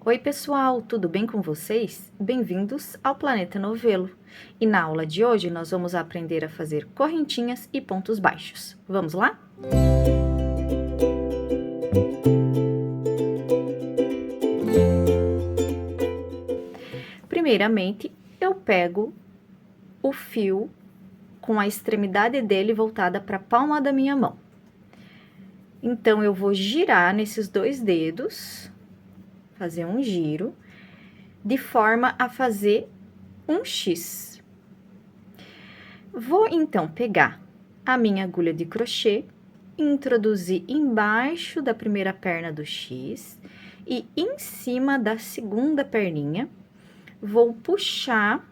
Oi pessoal, tudo bem com vocês? Bem-vindos ao Planeta Novelo. E na aula de hoje nós vamos aprender a fazer correntinhas e pontos baixos. Vamos lá? Primeiramente, eu pego o fio com a extremidade dele voltada para a palma da minha mão. Então, eu vou girar nesses dois dedos, fazer um giro, de forma a fazer um X. Vou, então, pegar a minha agulha de crochê, introduzir embaixo da primeira perna do X e em cima da segunda perninha, vou puxar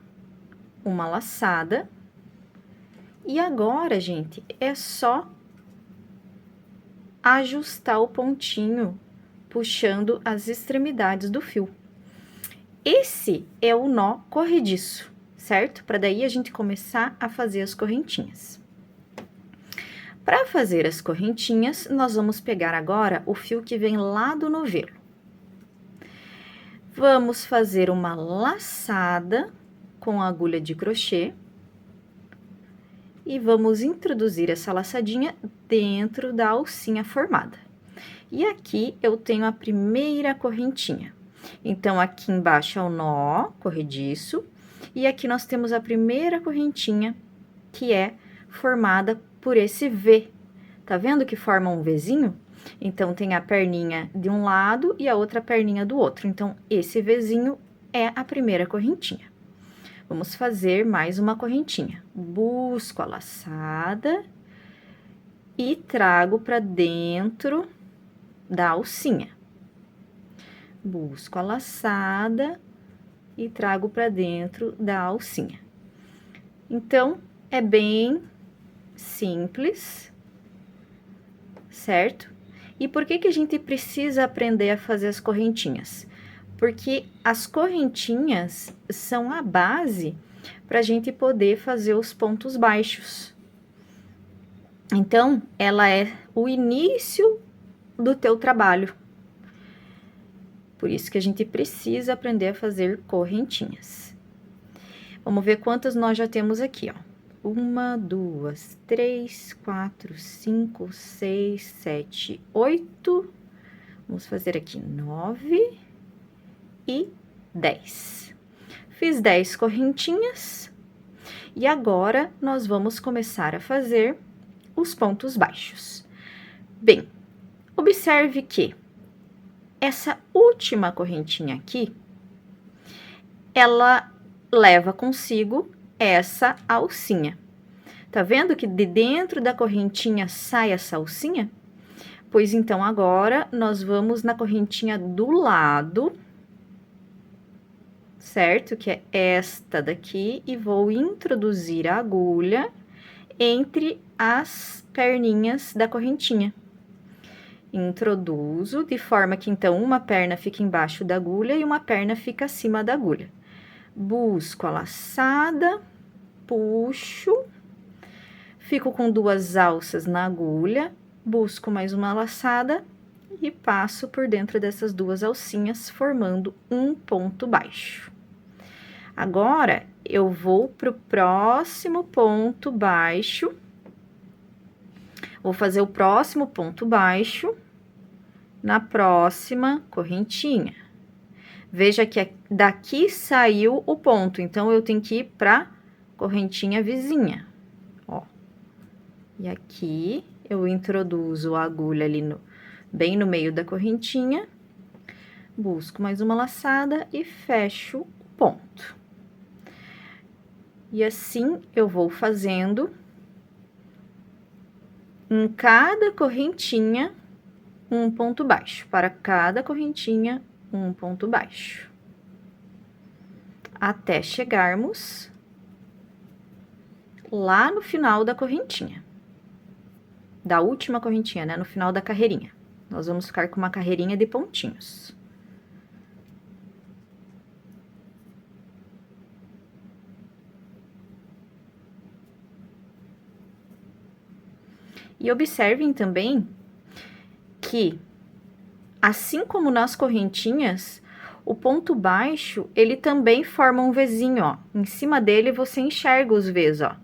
uma laçada. E agora, gente, é só ajustar o pontinho, puxando as extremidades do fio. Esse é o nó corrediço, certo? Para daí a gente começar a fazer as correntinhas. Para fazer as correntinhas, nós vamos pegar agora o fio que vem lá do novelo. Vamos fazer uma laçada com a agulha de crochê. E vamos introduzir essa laçadinha dentro da alcinha formada. E aqui eu tenho a primeira correntinha. Então, aqui embaixo é o nó corrediço, e aqui nós temos a primeira correntinha, que é formada por esse V. Tá vendo que forma um Vzinho? Então, tem a perninha de um lado e a outra perninha do outro. Então, esse Vzinho é a primeira correntinha. Vamos fazer mais uma correntinha. Busco a laçada e trago para dentro da alcinha. Busco a laçada e trago para dentro da alcinha. Então, é bem simples, certo? E por que que a gente precisa aprender a fazer as correntinhas? Porque as correntinhas são a base para a gente poder fazer os pontos baixos. Então, ela é o início do teu trabalho. Por isso que a gente precisa aprender a fazer correntinhas. Vamos ver quantas nós já temos aqui, ó. 1, 2, 3, 4, 5, 6, 7, 8. Vamos fazer aqui 9 e 10. Fiz 10 correntinhas e agora nós vamos começar a fazer os pontos baixos. Bem, observe que essa última correntinha aqui, ela leva consigo essa alcinha. Tá vendo que de dentro da correntinha sai essa alcinha? Pois então, agora nós vamos na correntinha do lado, certo? Que é esta daqui, e vou introduzir a agulha entre as perninhas da correntinha. Introduzo de forma que, então, uma perna fica embaixo da agulha e uma perna fica acima da agulha. Busco a laçada, puxo, fico com 2 alças na agulha, busco mais uma laçada e passo por dentro dessas 2 alcinhas, formando um ponto baixo. Agora, eu vou pro próximo ponto baixo. Vou fazer o próximo ponto baixo na próxima correntinha. Veja que daqui saiu o ponto, então, eu tenho que ir pra correntinha vizinha, ó. E aqui, eu introduzo a agulha ali bem no meio da correntinha, busco mais uma laçada e fecho o ponto. E assim, eu vou fazendo em cada correntinha um ponto baixo. Para cada correntinha, um ponto baixo. Até chegarmos lá no final da correntinha. Da última correntinha, né? No final da carreirinha. Nós vamos ficar com uma carreirinha de pontinhos. E observem também que, assim como nas correntinhas, o ponto baixo, ele também forma um Vzinho, ó. Em cima dele, você enxerga os Vs, ó.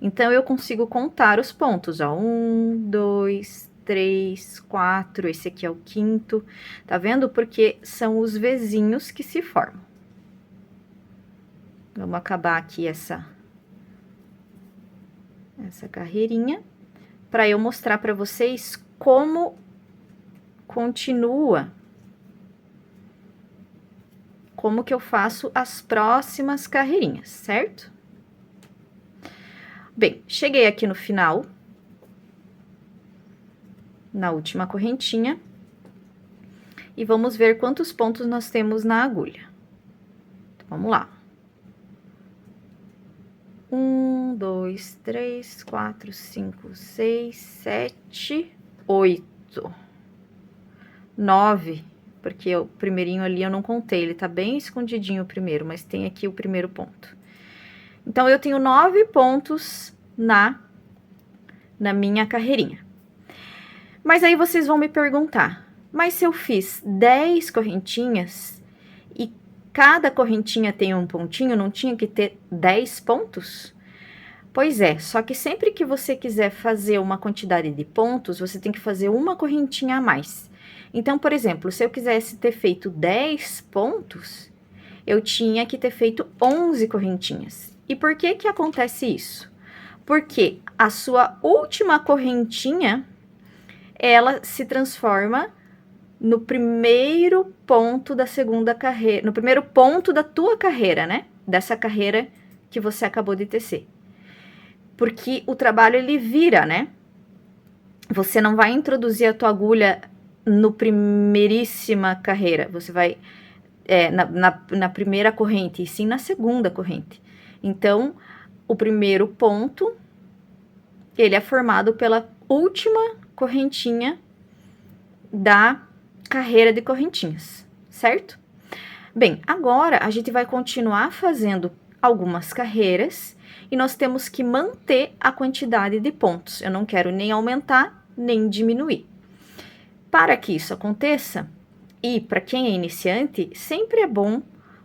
Então, eu consigo contar os pontos, ó. 1, 2, 3, 4, esse aqui é o quinto. Tá vendo? Porque são os Vzinhos que se formam. Vamos acabar aqui essa carreirinha, para eu mostrar para vocês como continua, como que eu faço as próximas carreirinhas, certo? Bem, cheguei aqui no final, na última correntinha, e vamos ver quantos pontos nós temos na agulha. Então, vamos lá. 1, 2, 3, 4, 5, 6, 7, 8, 9, porque o primeirinho ali eu não contei, ele tá bem escondidinho o primeiro, mas tem aqui o primeiro ponto. Então, eu tenho 9 pontos na minha carreirinha. Mas aí vocês vão me perguntar, mas se eu fiz 10 correntinhas e cada correntinha tem um pontinho, não tinha que ter 10 pontos? Pois é, só que sempre que você quiser fazer uma quantidade de pontos, você tem que fazer uma correntinha a mais. Então, por exemplo, se eu quisesse ter feito 10 pontos, eu tinha que ter feito 11 correntinhas. E por que que acontece isso? Porque a sua última correntinha, ela se transforma no primeiro ponto da segunda carreira, no primeiro ponto da tua carreira, né? Dessa carreira que você acabou de tecer. Porque o trabalho, ele vira, né? Você não vai introduzir a tua agulha no primeiríssima carreira, você vai na primeira corrente, e sim na segunda corrente. Então, o primeiro ponto, ele é formado pela última correntinha da carreira de correntinhas, certo? Bem, agora a gente vai continuar fazendo algumas carreiras e nós temos que manter a quantidade de pontos. Eu não quero nem aumentar, nem diminuir. Para que isso aconteça, e para quem é iniciante, sempre é bom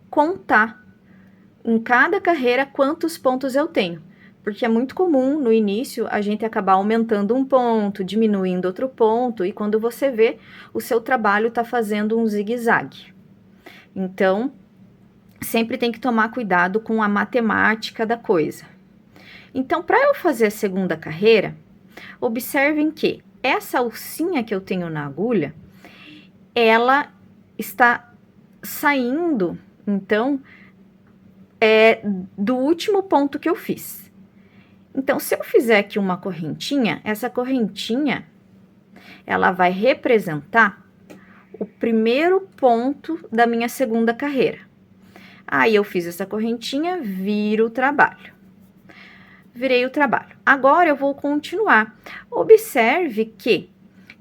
contar em cada carreira quantos pontos eu tenho. Porque é muito comum no início a gente acabar aumentando um ponto, diminuindo outro ponto, e quando você vê, o seu trabalho está fazendo um zigue-zague. Então, sempre tem que tomar cuidado com a matemática da coisa. Então, para eu fazer a segunda carreira, observem que essa alcinha que eu tenho na agulha, ela está saindo, então, do último ponto que eu fiz. Então, se eu fizer aqui uma correntinha, essa correntinha, ela vai representar o primeiro ponto da minha segunda carreira. Aí, eu fiz essa correntinha, viro o trabalho. Virei o trabalho. Agora, eu vou continuar. Observe que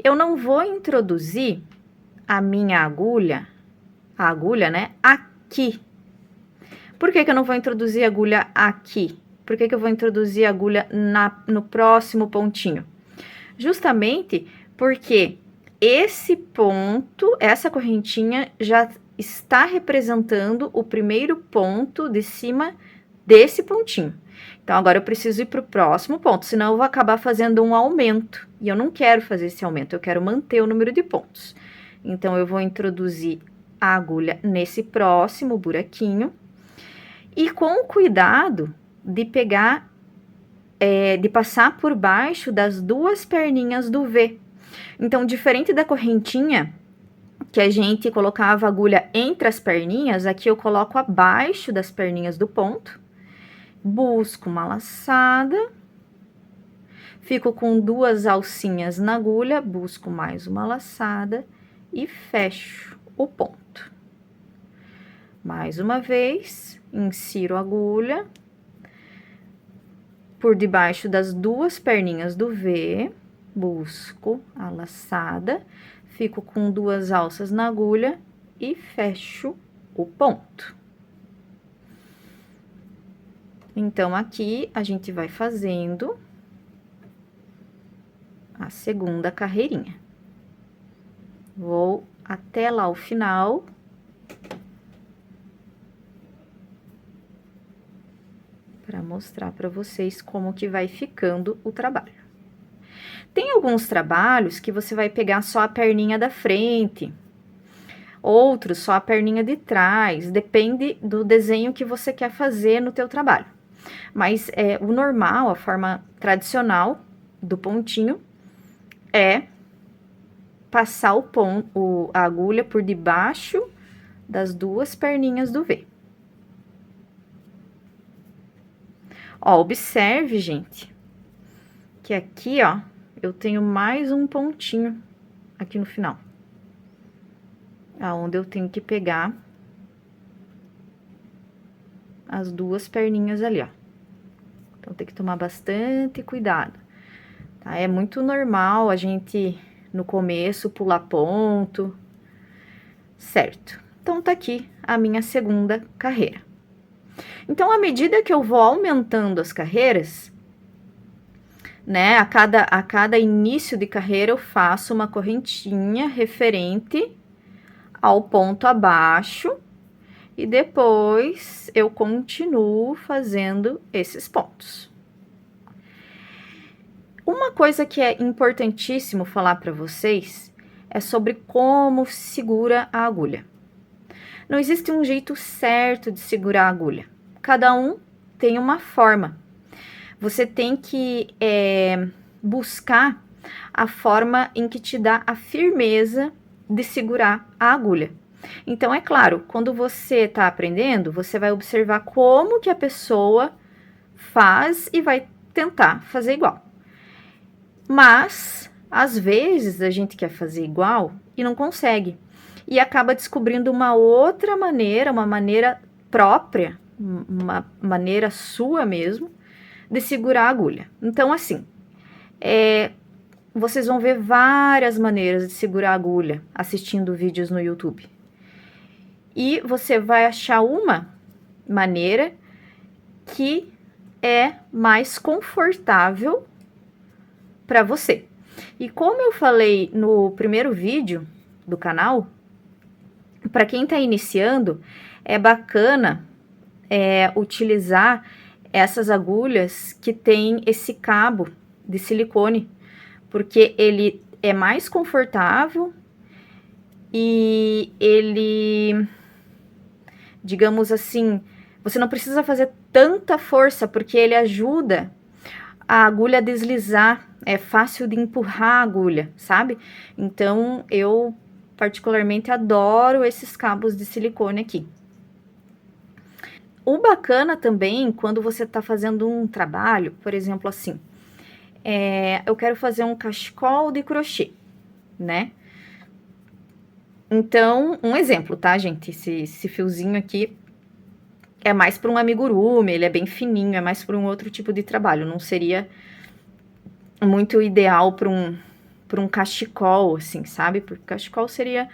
eu não vou introduzir a minha agulha, né, aqui. Por que que eu não vou introduzir a agulha aqui? Por que que eu vou introduzir a agulha no próximo pontinho? Justamente porque esse ponto, essa correntinha, já está representando o primeiro ponto de cima desse pontinho. Então, agora eu preciso ir para o próximo ponto, senão eu vou acabar fazendo um aumento. E eu não quero fazer esse aumento, eu quero manter o número de pontos. Então, eu vou introduzir a agulha nesse próximo buraquinho. E com cuidado de pegar, de passar por baixo das duas perninhas do V. Então, diferente da correntinha, que a gente colocava a agulha entre as perninhas, aqui eu coloco abaixo das perninhas do ponto, busco uma laçada, fico com duas alcinhas na agulha, busco mais uma laçada e fecho o ponto. Mais uma vez, insiro a agulha por debaixo das duas perninhas do V, busco a laçada, fico com duas alças na agulha e fecho o ponto. Então, aqui a gente vai fazendo a segunda carreirinha. Vou até lá o final. para mostrar para vocês como que vai ficando o trabalho. Tem alguns trabalhos que você vai pegar só a perninha da frente, outros só a perninha de trás, depende do desenho que você quer fazer no teu trabalho. Mas o normal, a forma tradicional do pontinho é passar a agulha por debaixo das duas perninhas do V. Ó, observe, gente, que aqui, ó, eu tenho mais um pontinho aqui no final, aonde eu tenho que pegar as duas perninhas ali, ó. Então, tem que tomar bastante cuidado, tá? É muito normal a gente, no começo, pular ponto, certo? Então, tá aqui a minha segunda carreira. Então, à medida que eu vou aumentando as carreiras, né, a cada início de carreira eu faço uma correntinha referente ao ponto abaixo e depois eu continuo fazendo esses pontos. Uma coisa que é importantíssimo falar para vocês é sobre como segura a agulha. Não existe um jeito certo de segurar a agulha. Cada um tem uma forma. Você tem que buscar a forma em que te dá a firmeza de segurar a agulha. Então, é claro, quando você está aprendendo, você vai observar como que a pessoa faz e vai tentar fazer igual. Mas, às vezes, a gente quer fazer igual e não consegue. E acaba descobrindo uma outra maneira, uma maneira própria, uma maneira sua mesmo, de segurar a agulha. Então, assim, vocês vão ver várias maneiras de segurar a agulha assistindo vídeos no YouTube. E você vai achar uma maneira que é mais confortável para você. E como eu falei no primeiro vídeo do canal, para quem está iniciando, é bacana utilizar essas agulhas que tem esse cabo de silicone, porque ele é mais confortável e ele, digamos assim, você não precisa fazer tanta força, porque ele ajuda a agulha a deslizar, é fácil de empurrar a agulha, sabe? Então, eu particularmente adoro esses cabos de silicone aqui. O bacana também, quando você tá fazendo um trabalho, por exemplo, assim, eu quero fazer um cachecol de crochê, né? Então, um exemplo, tá, gente? Esse fiozinho aqui é mais para um amigurumi, ele é bem fininho, é mais para um outro tipo de trabalho, não seria muito ideal para um cachecol, assim, sabe? Porque cachecol seria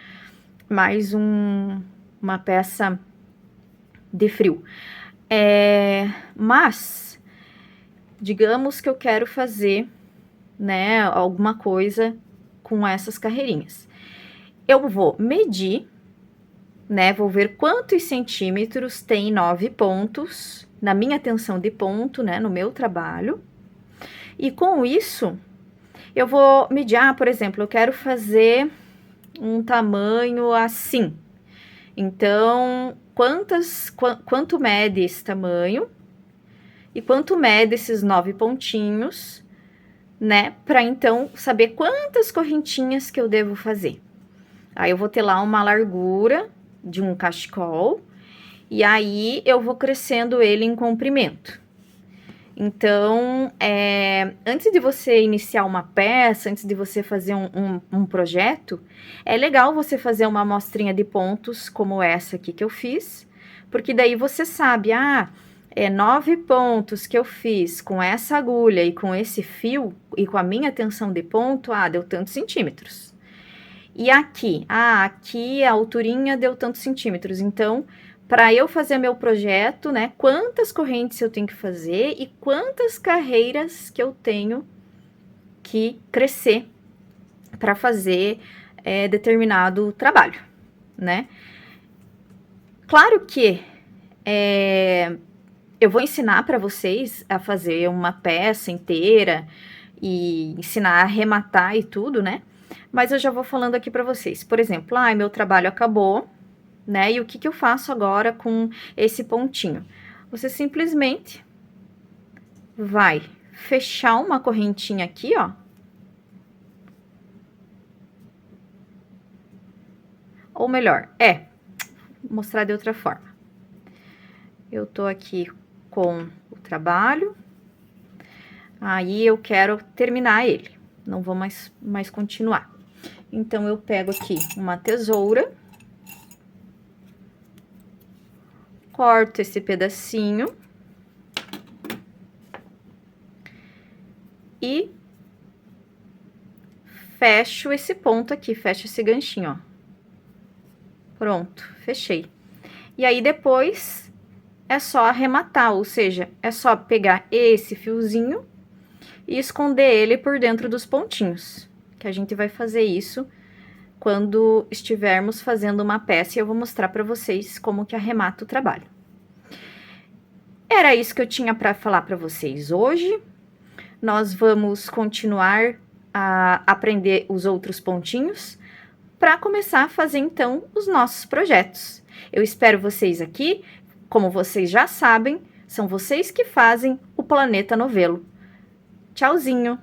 mais uma peça de frio. Mas, digamos que eu quero fazer, né, alguma coisa com essas carreirinhas. Eu vou medir, né, vou ver quantos centímetros tem 9 pontos na minha tensão de ponto, né, no meu trabalho. E com isso, eu vou medir, por exemplo, eu quero fazer um tamanho assim. Então, quanto mede esse tamanho e quanto mede esses 9 pontinhos, né? Para então saber quantas correntinhas que eu devo fazer. Aí eu vou ter lá uma largura de um cachecol e aí eu vou crescendo ele em comprimento. Então, antes de você iniciar uma peça, antes de você fazer um projeto, é legal você fazer uma amostrinha de pontos como essa aqui que eu fiz, porque daí você sabe, 9 pontos que eu fiz com essa agulha e com esse fio e com a minha tensão de ponto, deu tantos centímetros. E aqui, aqui a alturinha deu tantos centímetros, então, para eu fazer meu projeto, né, quantas correntes eu tenho que fazer e quantas carreiras que eu tenho que crescer para fazer determinado trabalho, né? Claro que Eu vou ensinar para vocês a fazer uma peça inteira e ensinar a arrematar e tudo, né? Mas eu já vou falando aqui para vocês. Por exemplo, meu trabalho acabou, né? E o que eu faço agora com esse pontinho? Você simplesmente vai fechar uma correntinha aqui, ó. Ou melhor, vou mostrar de outra forma. Eu tô aqui com o trabalho, aí eu quero terminar ele, não vou mais continuar. Então, eu pego aqui uma tesoura, corto esse pedacinho e fecho esse ponto aqui, fecho esse ganchinho, ó. Pronto, fechei. E aí, depois, é só arrematar, ou seja, é só pegar esse fiozinho e esconder ele por dentro dos pontinhos, que a gente vai fazer isso quando estivermos fazendo uma peça e eu vou mostrar para vocês como que arremata o trabalho. Era isso que eu tinha para falar para vocês hoje. Nós vamos continuar a aprender os outros pontinhos para começar a fazer então os nossos projetos. Eu espero vocês aqui. Como vocês já sabem, são vocês que fazem o Planeta Novelo. Tchauzinho!